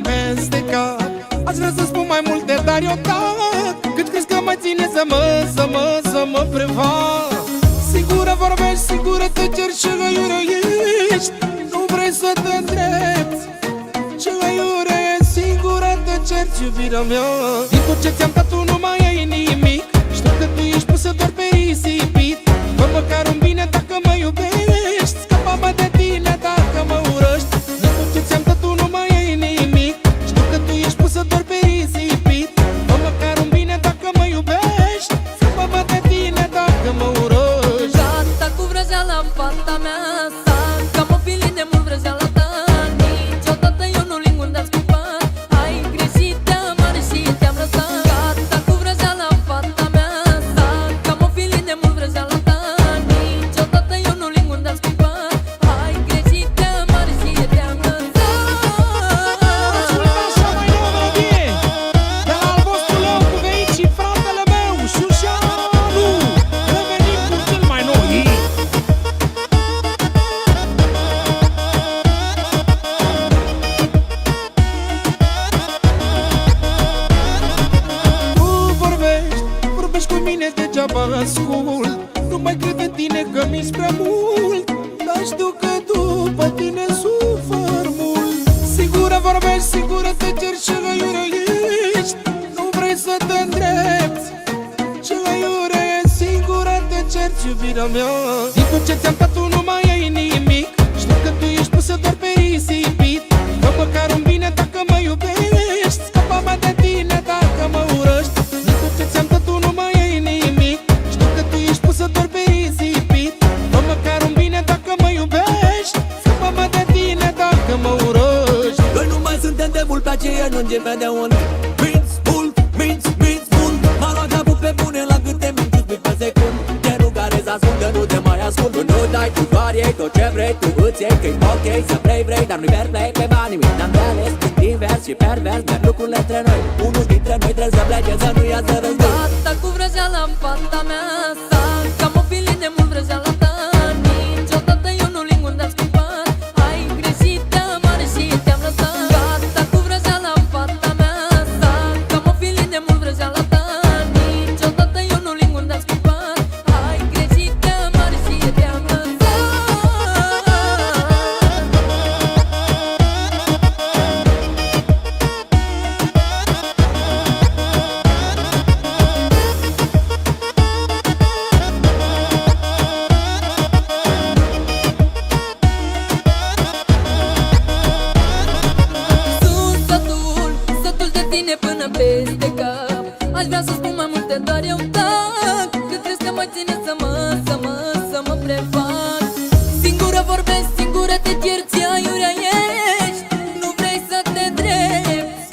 peste cap. Aș vrea să spun mai multe, dar eu tac. Cât crezi că mă ține să mă prefac? Sigură vorbești, sigură te ceri și aiure ești. Nu vrei să te îndrepți și aiure ești. Sigură te cerci, iubirea mea. Din tot ce ți-am dat tu nu mai ai nimic. Știu că tu ești pusă doar pe risipit. Fă măcar un bine dacă mă iubești. Scapă-mă de tine dacă mă urăști. Din tot ce ți-am dat tu nu mai ai nimic. Știu că tu ești pusă doar pe risipit. Fă măcar un bine dacă mă iubești. Scapă-mă de tine dacă mă urăști. Gata cu vrăjeala în fata mea. Sar ca mobilii de mult vrăjeala ta. Niciodată eu nu ling unde-am scupat. Ai greșit, te-am mare și te-am lăsat. Gata cu vrăjeala în fata mea. Sar ca mobilii de mult vrăjeala ta. Niciodată eu nu ling unde-am scupat. Ai greșit, te-am mare și te-am lăsat. Așa mai nouă melodie de la al vostru Leu cu Veici și fratele meu Șușanu. Revenim cu cel mai nou hit. Tu vorbești cu mine degeaba ascult. Nu mai cred în tine că mi-s prea mult. Dar știu că după tine sufăr mult. Sigură vorbești, sigură te ceri și aiure ești. Nu vrei să te îndrepți și aiure ești. Sigură te cerci, iubirea mea. Din tot ce ți-am dat tu nu mai ai nimic. Știu că tu ești pusă doar pe risipit. Fă măcar un bine dacă mă iubești. Scapă-mă de tine dacă mă urăști. Din tot ce ți-am dat tu nu mai ai nimic. Știu că tu ești pusă doar pe risipit. Fă măcar un bine dacă mă iubești. Scapă-mă de tine dacă mă urăști. Noi nu mai suntem de mult pe aceea, nu începe de un minți mult, minți mult. M-a luat capul pe bune la câte minți pe secund. Te rog care să ascund, că nu te mai ascund. Tu nu dai, tu doar iei tot ce vrei. Tu îți iei că-i ok să vrei. Dar nu-i fair play pe banii mei. N-am de ales, invers și pervers. Merg lucrurile între noi. Unul dintre noi trebuie să plece, să nu iasă război. Gata cu vrăjeala în fata mea. Sar ca mobilii de mult vrăjeala ta. Niciodată eu nu ling unde-am scupat. Ai greșit, te-am mare și te-am lăsat. Gata cu vrăjeala în fata mea. Sar ca mobilii de mult vrăjeala ta. Niciodată eu nu ling unde-am scupat. Ai greșit, te-am mare și te-am lăsat. Sătul de tine până peste cap. Aș vrea să spun mai multe, dar eu tac. Cât crezi că mă ține să mă prefac? Singură vorbesc, singură te ceri, ce aiurea ești. Nu vrei să te drepți,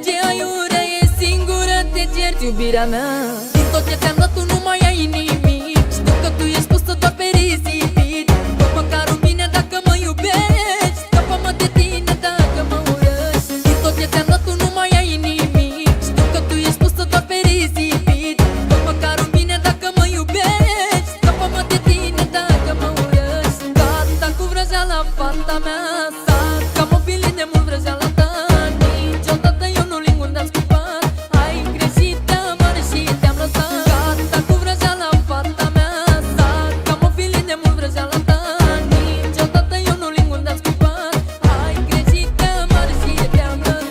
ce aiurea ești. Singură te ceri, iubirea mea. Din tot ce ți-am dat tu nu mai ai nimic. Știu că tu ești pusă doar pe risipit. Fă măcar un bine dacă mă iubești. Scapă-mă de tine dacă mă urăști. Din tot ce ți-am dat tu nu mai ai nimic. Știu că tu ești pusă doar pe risipit. Fă măcar un bine dacă mă iubești. Scapă-mă de tine dacă mă urăști. Gata cu vrăjeala în fata mea. Sar ca mobilii de mult vrăjeala ta. Niciodată eu nu ling unde-am scupat. Ai greșit, te-am mare și te-am lăsat. Gata cu vrăjeala în fata mea. Sar ca mobilii de mult vrăjeala ta. Niciodată eu nu ling unde-am scupat. Ai greșit, te-am mare și te-am lăsat.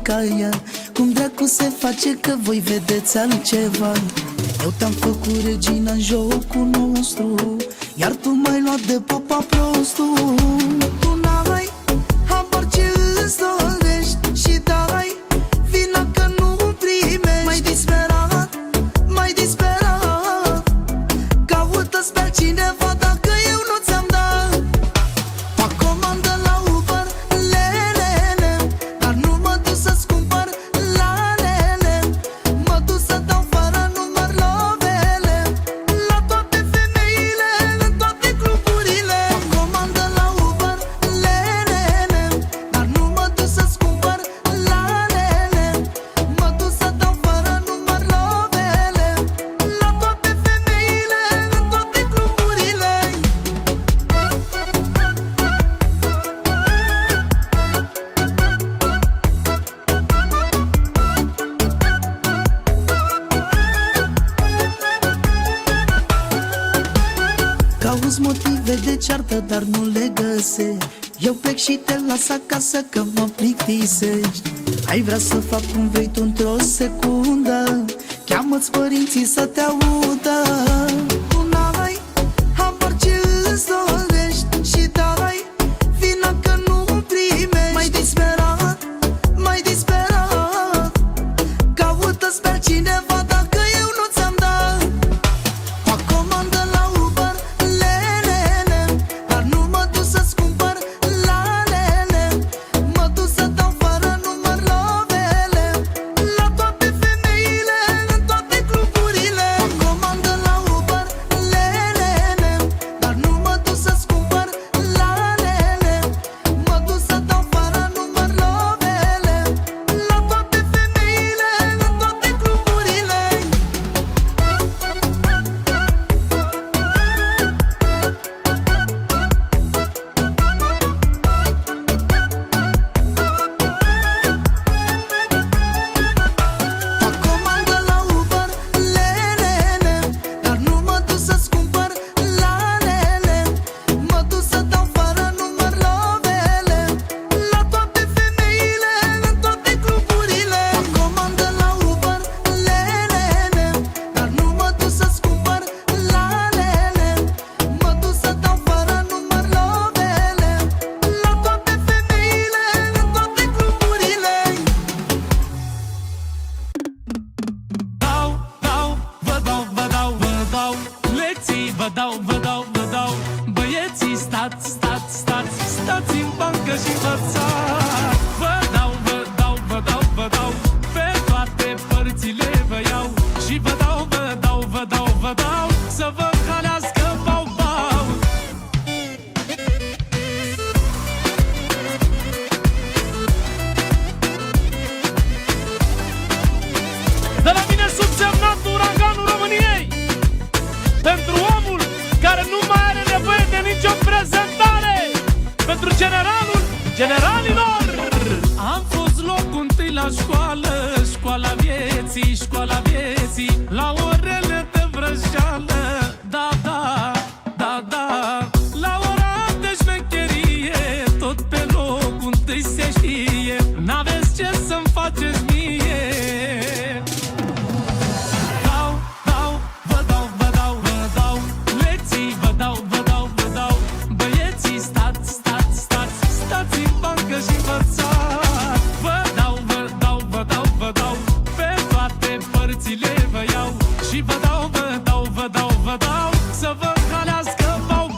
ca ea. Cum dracu se face că voi vedeți altceva? Eu te-am făcut regina în jocul nostru, iar tu m-ai luat de popa prostul. Tu n-ai habar ce îți dorești și dai vina că nu primești. M-ai disperat, m-ai disperat. Caută-ți pe cineva dacă eu nu ți-am dat. Fac comandă la Uber, lelele, dar nu mă duc să-ți cumpăr lalele. Mă duc să dau fără număr lovele la toate femeile, în toate cluburile. Fac comandă la Uber, lelele, dar nu mă duc să-ți cumpăr lalele. Mă duc să dau fără număr lovele la toate femeile, în toate cluburile. Cauți motive de ceartă, dar nu le găsești. Eu plec și te las acasă că mă plictisești. Ai vrea să fac cum vrei tu într-o secundă, cheamă-ți părinții să te audă. Tu n-ai habar ce îți dorești și dai vina că nu primești. M-ai disperat, m-ai disperat. Caută-ți pe cineva dacă eu nu ți-am dat. Fac comandă la Uber, lelele, dar nu mă duc să-ți cumpăr lalele. Mă duc să dau fără număr lovele la toate femeile, în toate cluburile. Fac comandă la Uber, lelele, dar nu mă duc să-ți cumpăr lalele. Mă duc să dau fără număr lovele la toate femeile, în toate cluburile. Fac comandă la Uber, lelele, dar nu mă duc să-ți cumpăr lalele. Mă duc să dau fără număr lovele la toate femeile, în toate cluburile. Fac comandă la Uber, lelele, dar nu mă duc să-ți cumpăr lalele. Mă duc să dau fără număr lovele la toate femeile, în toate cluburile. Lecții vă dau băieții stați în bancă și învățați. Vă dau pe toate părțile vă iau și vă dau să vă halească bau. De la mine subsemnat uraganul României, pentru omul care nu mai are nevoie de nicio prezentare, pentru generalul generalilor. Am fost locul întâi la școală, școala vieții, la orele de vrăjeală. Da, la ora de șmecherie, tot pe locul întâi se știe. N-aveți ce să-mi faceți mie. Vă dau lecții, vă dau băieții stați în bancă și învățați. Vă dau pe toate părțile vă iau și vă dau să vă halească bau.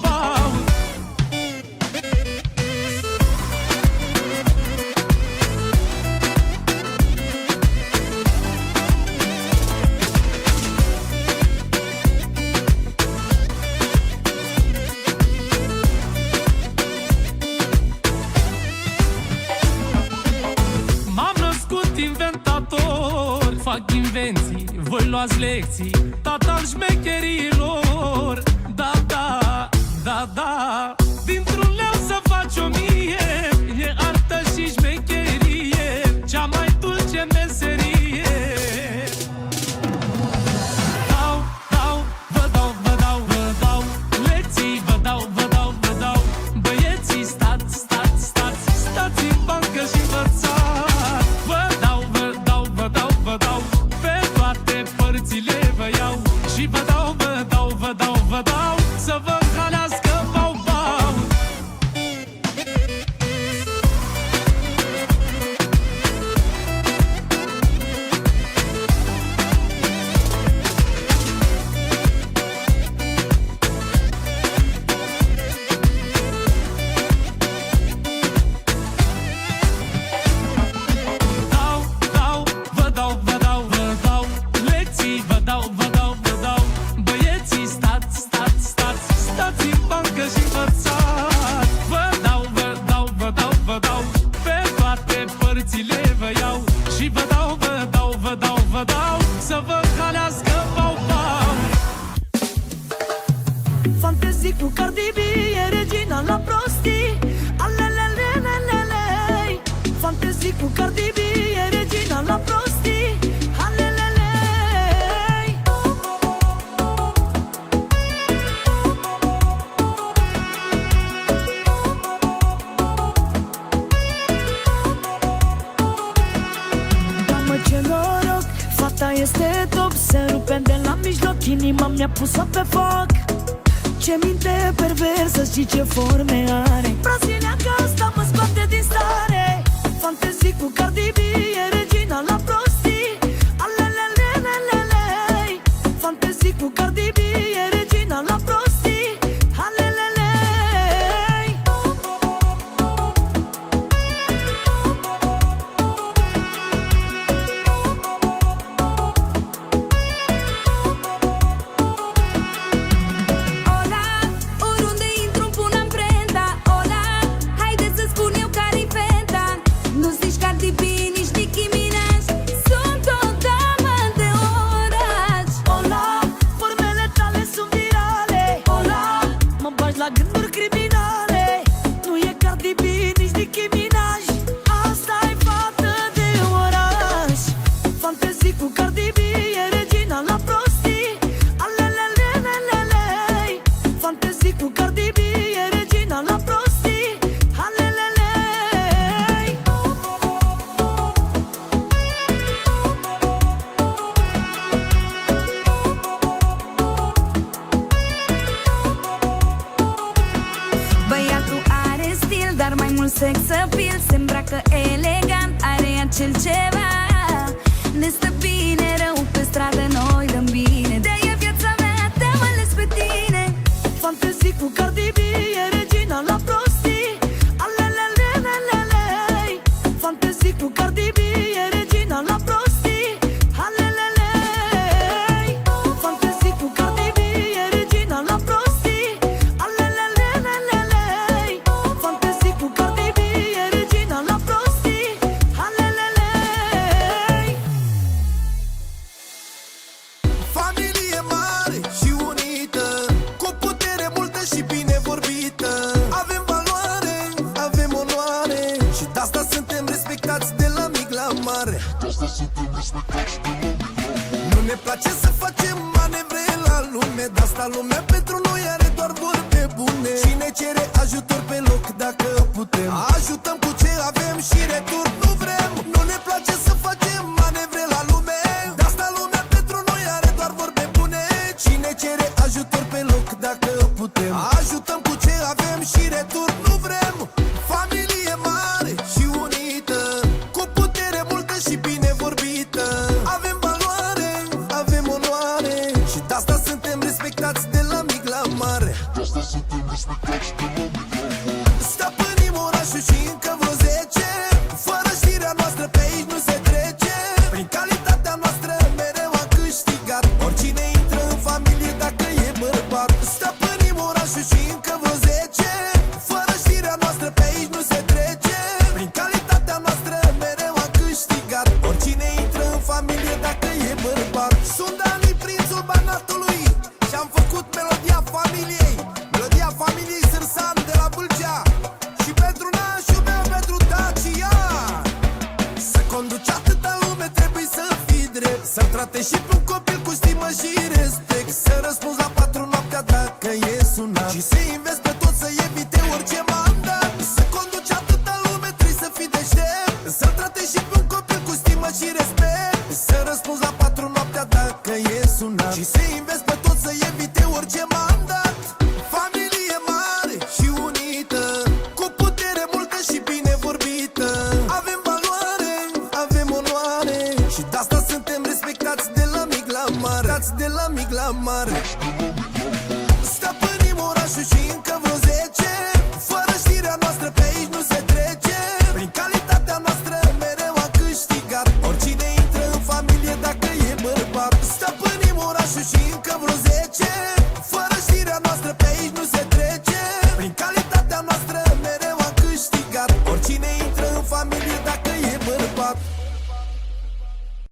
M-am născut inventator, fac invenții, voi luați lecții, tata al șmecherilor. Da, dintr-un leu să faci 1000, e artă și șmecherie, cea mai dulce meserie. Vă dau lecții, vă dau băieții stați în bancă și învățați. Vă Fantezii cu Cardi B, e regina la prostii. Alelele. Mamă, ce noroc, fata este top. Se rupe de la mijloc, inima mi-a pus-o pe foc. Ce minte perversă și ce forme are. Brazilianca asta mă scoate din stare. Fantezii cu Cardi B, e regina la prostii. Alelelelelelei. Fantezii cu Cardi B, e regina la prostii. Alelelei. Ola, oriunde intru îmi pun amprenta. Ola, haide să spun eu care-i fenta. Nu zici Cardi B, nici Nicki Minaj. Sunt o damă de oraș. Ola, formele tale sunt virale. Ola, mă bagi la gânduri criminale. Nu e Cardi B, nici Nicki Minaj. Asta-i fată de oraș. Fantezii cu Cardi B, e regina la prostii. Alelelelelelei. Fantezii cu Cardi B, e regina la prostii. Alelelei. Băiatul are stil, dar mai mult sex appeal. Se îmbracă elegant, are acel ceva. Ne stă bine, rău pe stradă, noi dăm bine. De-aia viața mea te-am ales pe tine. Fantezii cu Cardi B, e regina la prostii. Alelelelelelei. Fantezii cu Cardi B, e regina la prostii. Alelelei. Fantezii cu Cardi B, e regina la prostii. Alelelelelelei. Fantezii cu Cardi B, e regina la prostii. Alelelei. Familie mare și unită, cu putere multă și bine vorbită. Avem valoare, avem onoare, și de asta suntem respectați de la mic la mare. Nu ne place să facem manevre la lume, de asta lumea pentru noi are doar vorbe bune. Și ne cere ajutor pe loc dacă putem. Ajutăm cu ce avem și retur nu vrem. Nu ne place să facem manevre la lume, de asta lumea pentru noi are doar vorbe bune. Cine cere ajutor pe loc dacă putem. Ajutăm cu ce avem și retur nu vrem. Familie mare și unită, cu putere multă și bine vorbită. Avem valoare, avem onoare, și de asta suntem respectați de la mic la mare. Stăpânim orașul și încă vreo 10. Fără știrea noastră pe aici nu se trece. Prin calitatea noastră mereu am câștigat. Oricine intră în familie dacă e bărbat. Stăpânim orașul și încă vreo 10. Fără știrea noastră pe aici nu se trece. Prin calitatea noastră mereu am câștigat. Oricine intră în familie dacă e bărbat. Sunt Dani, prințul Banatului, și-am făcut melodia familiei. Melodia familiei Sârsan de la Vâlcea. Și pentru nașul meu, pentru Dacia. Să conduci atâta lume, trebuie să fii drept. Să-l tratezi și pe un copil cu stimă și respect. Să răspunzi la 4 noaptea dacă e sunat. Și să investi pe tot să evite orice mandat. Să conduci atâta lume, trebuie să fii deștept. Să-l tratezi și pe un copil cu stimă și respect. Să răspunzi la 4 noaptea dacă e sunat. Și să investi pe tot să evite orice mandat. Familie mare și unită, cu putere multă și bine vorbită. Avem valoare, avem onoare, și de asta suntem respectați de la mic la mare. De la mic la mare. Stăpânim orașul și încă vreo 10. Fără știrea noastră pe aici nu se